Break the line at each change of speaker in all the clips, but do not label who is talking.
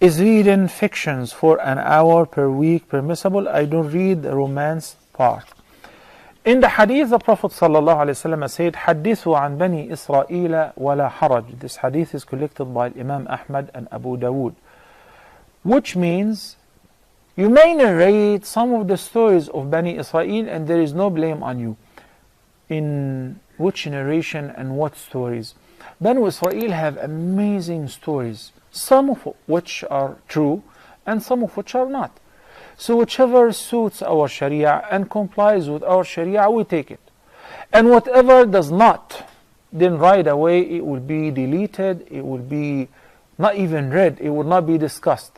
Is reading fictions for an hour per week permissible? I don't read the romance part. In the hadith, the Prophet ﷺ said, حَدِّثُوا عَنْ بَنِي إِسْرَائِيلَ وَلَا حَرَجْ. This hadith is collected by Imam Ahmad and Abu Dawood, which means you may narrate some of the stories of Bani Israel and there is no blame on you. In which narration and what stories? Bani Israel have amazing stories, some of which are true and some of which are not. So whichever suits our Sharia and complies with our Sharia, we take it. And whatever does not, then right away it will be deleted, it will be not even read, it will not be discussed.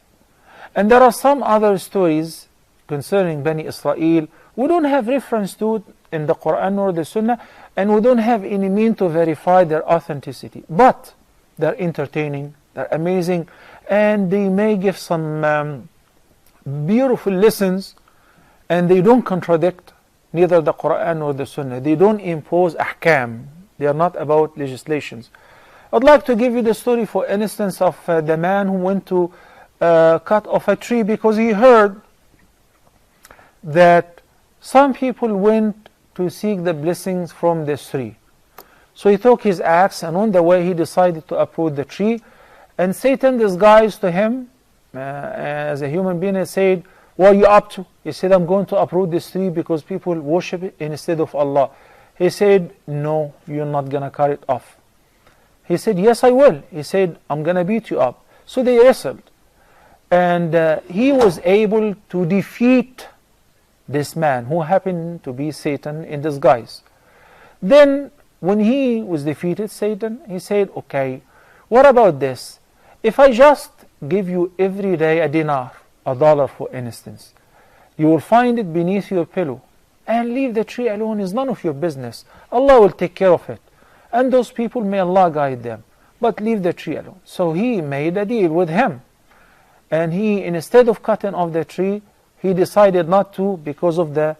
And there are some other stories concerning Bani Israel we don't have reference to it in the Quran or the Sunnah, and we don't have any mean to verify their authenticity. But they're entertaining, they're amazing, and they may give some beautiful lessons, and they don't contradict neither the Quran or the Sunnah. They don't impose ahkam. They are not about legislations. I'd like to give you the story, for instance, of the man who went to cut off a tree because he heard that some people went to seek the blessings from this tree. So he took his axe, and on the way he decided to uproot the tree, and Satan disguised to him as a human being and said, "What are you up to?" He said, "I'm going to uproot this tree because people worship it instead of Allah." He said, "No, you're not going to cut it off." He said, "Yes, I will." He said, "I'm going to beat you up." So they wrestled, and he was able to defeat this man who happened to be Satan in disguise. Then when he was defeated, Satan, he said, "Okay, what about this? If I just give you every day a dinar, $1 for instance, you will find it beneath your pillow, and leave the tree alone. Is none of your business. Allah will take care of it. And those people, may Allah guide them. But leave the tree alone." So he made a deal with him. And he, instead of cutting off the tree, he decided not to because of the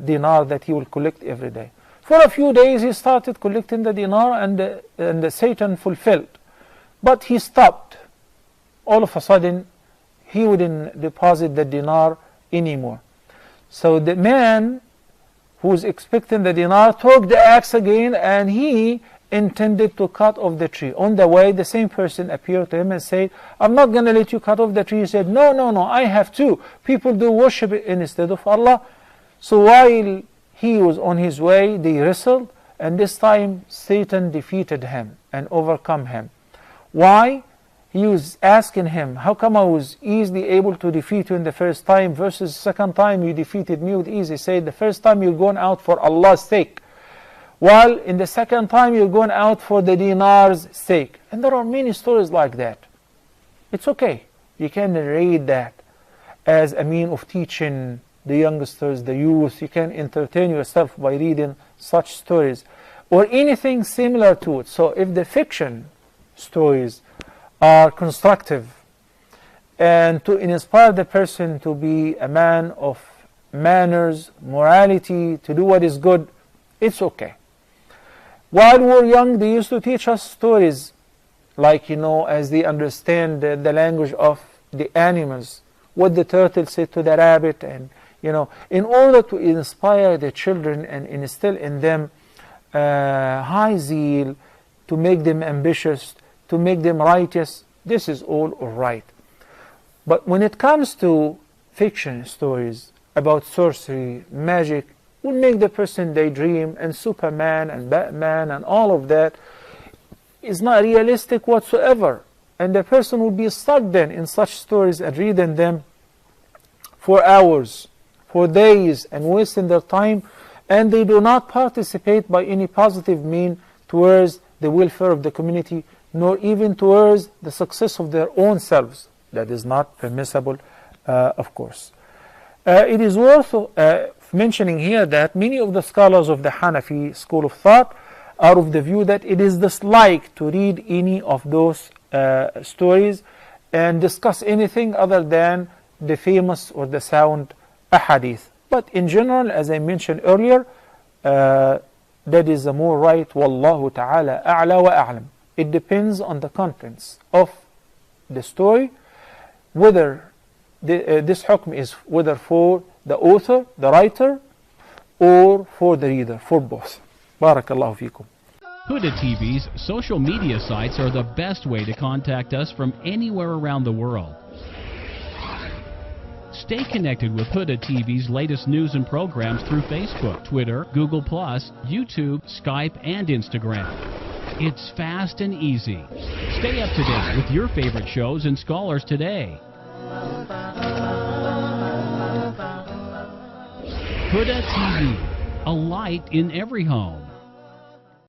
dinar that he will collect every day. For a few days he started collecting the dinar, and the Satan fulfilled. But he stopped. All of a sudden, he wouldn't deposit the dinar anymore. So the man who was expecting the dinar took the axe again, and he intended to cut off the tree. On the way, the same person appeared to him and said, "I'm not going to let you cut off the tree." He said, No, I have to. People do worship it instead of Allah." So while he was on his way, they wrestled, and this time Satan defeated him and overcome him. Why? He was asking him, "How come I was easily able to defeat you in the first time versus the second time you defeated me with ease?" He said, "The first time you're going out for Allah's sake, while in the second time you're going out for the dinar's sake." And there are many stories like that. It's okay. You can narrate that as a mean of teaching the youngsters, the youth. You can entertain yourself by reading such stories or anything similar to it. So if the fiction stories are constructive and to inspire the person to be a man of manners, morality, to do what is good, it's okay. While we were young, they used to teach us stories like, as they understand the language of the animals, what the turtle said to the rabbit, and in order to inspire the children and instill in them high zeal, to make them ambitious, to make them righteous. This is all right. But when it comes to fiction stories about sorcery, magic, will make the person daydream, and Superman and Batman and all of that is not realistic whatsoever. And the person will be stuck then in such stories and reading them for hours, for days, and wasting their time, and they do not participate by any positive mean towards the welfare of the community, nor even towards the success of their own selves. That is not permissible, of course. It is worth mentioning here that many of the scholars of the Hanafi school of thought are of the view that it is disliked to read any of those stories and discuss anything other than the famous or the sound ahadith. But in general, as I mentioned earlier, that is the more right. Wallahu ta'ala a'la wa a'lam. It depends on the contents of the story whether this hukm is whether for the author, the writer, or for the reader, for both. Barakallahu fikum.
Huda TV's social media sites are the best way to contact us from anywhere around the world. Stay connected with Huda TV's latest news and programs through Facebook, Twitter, Google+, YouTube, Skype, and Instagram. It's fast and easy. Stay up to date with your favorite shows and scholars today. Huda TV, a light in every home.